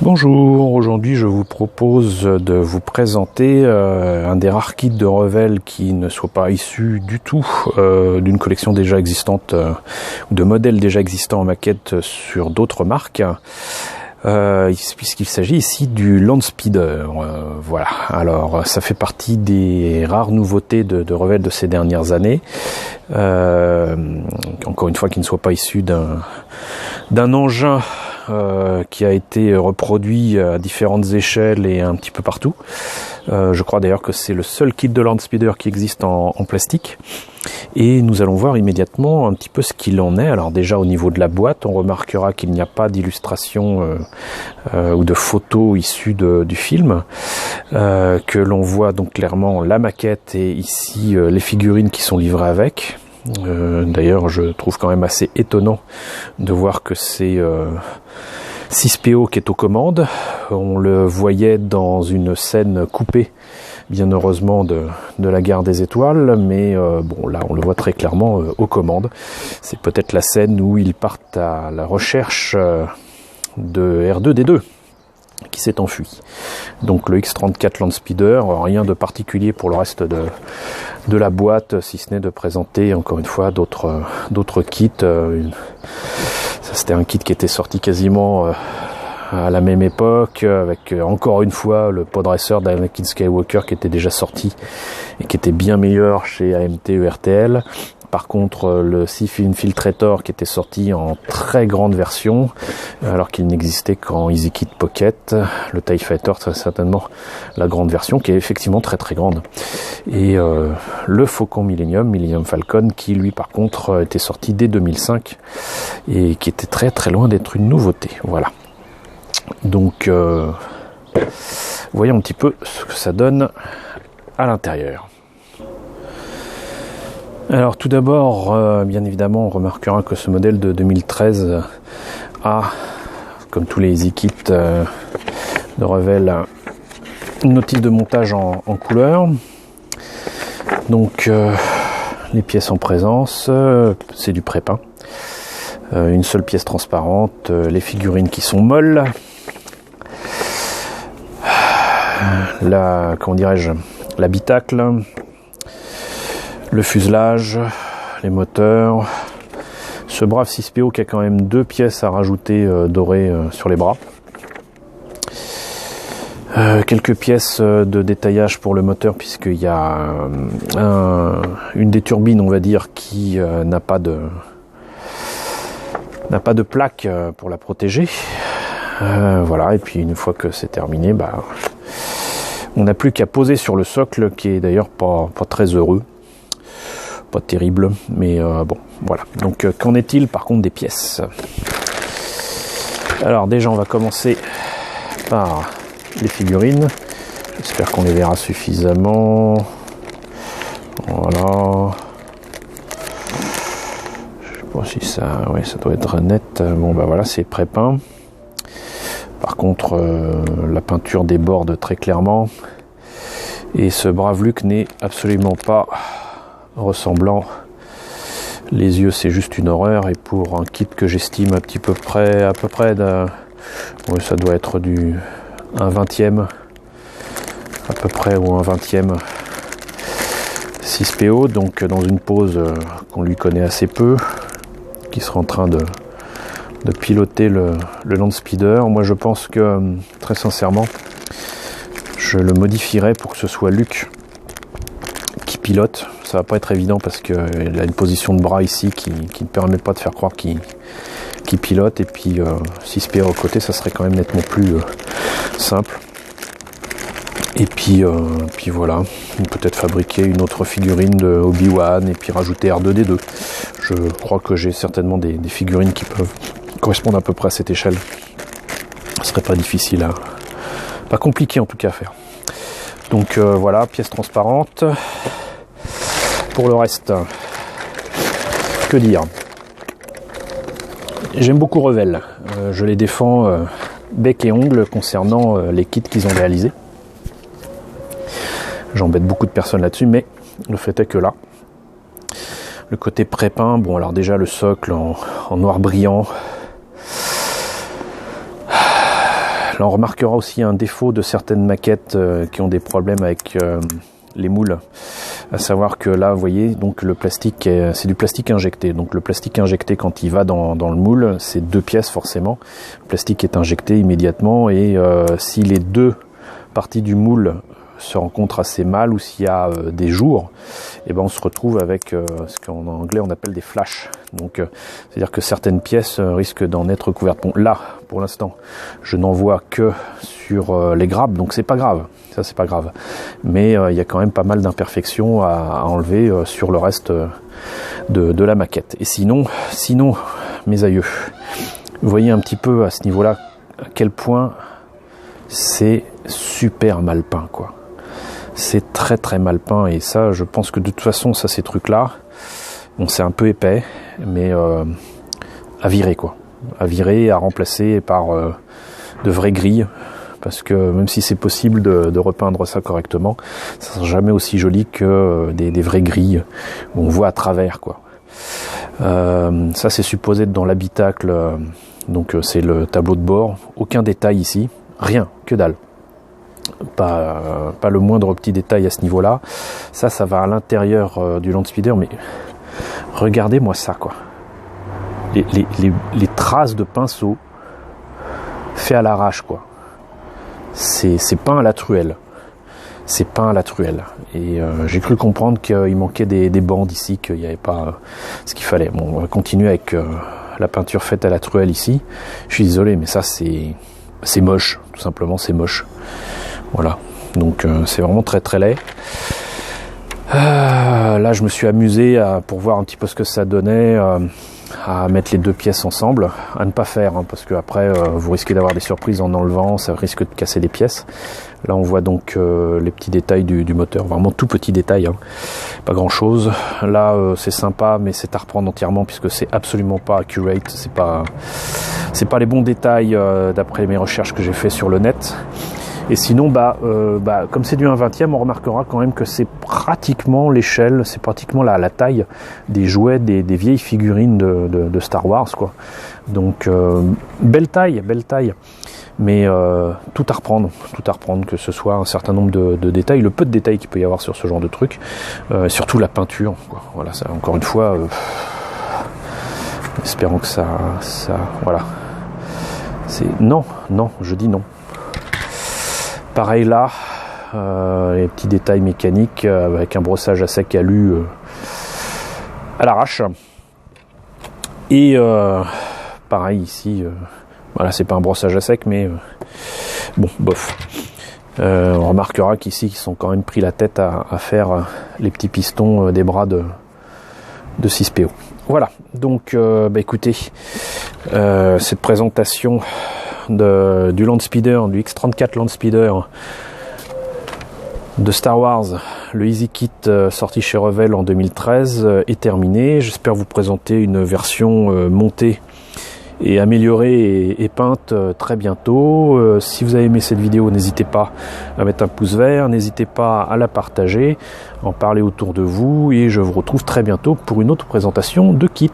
Bonjour, aujourd'hui je vous propose de vous présenter un des rares kits de Revell qui ne soit pas issu du tout d'une collection déjà existante, de modèles déjà existants en maquette sur d'autres marques. Puisqu'il s'agit ici du Landspeeder. Voilà, alors ça fait partie des rares nouveautés de Revell de ces dernières années. Encore une fois, qui ne soit pas issu d'un engin qui a été reproduit à différentes échelles et un petit peu partout. Je crois d'ailleurs que c'est le seul kit de Landspeeder qui existe en plastique. Et nous allons voir immédiatement un petit peu ce qu'il en est. Alors déjà au niveau de la boîte, on remarquera qu'il n'y a pas d'illustration ou de photos issues du film, que l'on voit donc clairement la maquette et ici les figurines qui sont livrées avec. D'ailleurs je trouve quand même assez étonnant de voir que c'est 6PO qui est aux commandes. On le voyait dans une scène coupée, bien heureusement, de la Gare des Étoiles, mais bon, là on le voit très clairement aux commandes. C'est peut-être la scène où ils partent à la recherche de R2-D2 qui s'est enfui. Donc le X34 Landspeeder, rien de particulier pour le reste de la boîte, si ce n'est de présenter encore une fois d'autres kits. Ça, c'était un kit qui était sorti quasiment à la même époque, avec encore une fois le Podracer d'Anakin Skywalker qui était déjà sorti et qui était bien meilleur chez AMT ERTL. Par contre, le Sith Infiltrator qui était sorti en très grande version, alors qu'il n'existait qu'en Easy Kit Pocket. Le TIE Fighter, très certainement la grande version, qui est effectivement très très grande. Et le Faucon Millennium Falcon, qui lui par contre était sorti dès 2005 et qui était très très loin d'être une nouveauté. Voilà. Donc, voyons un petit peu ce que ça donne à l'intérieur. Alors tout d'abord, bien évidemment, on remarquera que ce modèle de 2013 a, comme tous les Easy Kits de Revell, une notice de montage en couleur. Donc les pièces en présence, c'est du pré-peint. Une seule pièce transparente, les figurines qui sont molles. L'habitacle, le fuselage, les moteurs, ce brave 6PO qui a quand même deux pièces à rajouter dorées sur les bras, quelques pièces de détaillage pour le moteur puisqu'il y a une des turbines, on va dire, qui n'a pas de plaque pour la protéger. Voilà, et puis une fois que c'est terminé, on n'a plus qu'à poser sur le socle qui est d'ailleurs pas très heureux. Pas terrible, mais bon, voilà. Donc qu'en est-il par contre des pièces? Alors déjà on va commencer par les figurines. J'espère qu'on les verra suffisamment. Voilà. Je sais pas si ça... Oui, ça doit être net. Bon voilà, c'est pré-peint. Par contre, la peinture déborde très clairement. Et ce brave Luke n'est absolument pas ressemblant. Les yeux, c'est juste une horreur. Et pour un kit que j'estime à peu près oui, ça doit être un 20e à peu près, ou un 20e 6PO, donc dans une pose qu'on lui connaît assez peu, qui sera en train de piloter le Landspeeder. Moi je pense que très sincèrement je le modifierais pour que ce soit Luke qui pilote. Ça va pas être évident parce qu'il a une position de bras ici qui ne permet pas de faire croire qu'il pilote, et puis 6PO au côté, ça serait quand même nettement plus simple. Et puis voilà, peut-être fabriquer une autre figurine de Obi-Wan et puis rajouter R2-D2. Je crois que j'ai certainement des figurines qui peuvent correspondre à peu près à cette échelle. Ce serait pas difficile pas compliqué en tout cas à faire. Donc voilà, pièce transparente. Pour le reste, que dire? J'aime beaucoup Revell. Je les défends bec et ongle concernant les kits qu'ils ont réalisés. J'embête beaucoup de personnes là-dessus, mais le fait est que là, le côté pré-peint, bon alors déjà le socle en noir brillant, Là, on remarquera aussi un défaut de certaines maquettes qui ont des problèmes avec les moules, à savoir que là, vous voyez, donc le plastique, c'est du plastique injecté. Donc le plastique injecté, quand il va dans le moule, c'est 2 pièces forcément. Le plastique est injecté immédiatement et si les 2 parties du moule se rencontrent assez mal ou s'il y a des jours, et ben on se retrouve avec ce qu'en anglais on appelle des flashs. Donc c'est-à-dire que certaines pièces risquent d'en être couvertes. Bon, là, pour l'instant, je n'en vois que sur les grappes, donc c'est pas grave. Ça, c'est pas grave. Mais il y a quand même pas mal d'imperfections à enlever sur le reste de la maquette. Et sinon, mes aïeux, vous voyez un petit peu à ce niveau-là à quel point c'est super mal peint, quoi. C'est très très mal peint et ça, je pense que de toute façon, ça, ces trucs-là, bon, c'est un peu épais, mais à virer, quoi. À virer, à remplacer par de vraies grilles. Parce que même si c'est possible de repeindre ça correctement, ça sera jamais aussi joli que des vraies grilles où on voit à travers, quoi. Ça, c'est supposé être dans l'habitacle, donc c'est le tableau de bord. Aucun détail ici, rien, que dalle. Pas le moindre petit détail à ce niveau-là. Ça va à l'intérieur du Landspeeder, mais regardez-moi ça, quoi. Les traces de pinceau fait à l'arrache, quoi. C'est peint à la truelle. C'est peint à la truelle. Et j'ai cru comprendre qu'il manquait des bandes ici, qu'il n'y avait pas ce qu'il fallait. Bon, on va continuer avec la peinture faite à la truelle ici. Je suis désolé, mais ça c'est moche, tout simplement, c'est moche. Voilà. Donc c'est vraiment très très laid. Là, je me suis amusé pour voir un petit peu ce que ça donnait. À mettre les 2 pièces ensemble, à ne pas faire, hein, parce que après vous risquez d'avoir des surprises en enlevant, ça risque de casser des pièces. Là on voit donc les petits détails du moteur, vraiment tout petits détails, hein. Pas grand chose. Là c'est sympa, mais c'est à reprendre entièrement puisque c'est absolument pas accurate, c'est pas les bons détails d'après mes recherches que j'ai fait sur le net. Et sinon, comme c'est du 1/20e, on remarquera quand même que c'est pratiquement l'échelle, c'est pratiquement la taille des jouets, des vieilles figurines de Star Wars, quoi. Donc, belle taille, mais tout à reprendre, que ce soit un certain nombre de détails, le peu de détails qu'il peut y avoir sur ce genre de truc, surtout la peinture, quoi. Voilà, ça, encore une fois, espérons que ça, voilà. Non, je dis non. Pareil là, les petits détails mécaniques avec un brossage à sec alu à l'arrache. Et pareil ici, voilà, c'est pas un brossage à sec, mais bon, bof. On remarquera qu'ici ils sont quand même pris la tête à faire les petits pistons des bras de 6PO. Voilà, donc écoutez, cette présentation du Landspeeder, du X34 Landspeeder de Star Wars, le Easy Kit sorti chez Revell en 2013 est terminée. J'espère vous présenter une version montée et améliorée et peinte très bientôt. Si vous avez aimé cette vidéo, n'hésitez pas à mettre un pouce vert, n'hésitez pas à la partager, en parler autour de vous et je vous retrouve très bientôt pour une autre présentation de kit.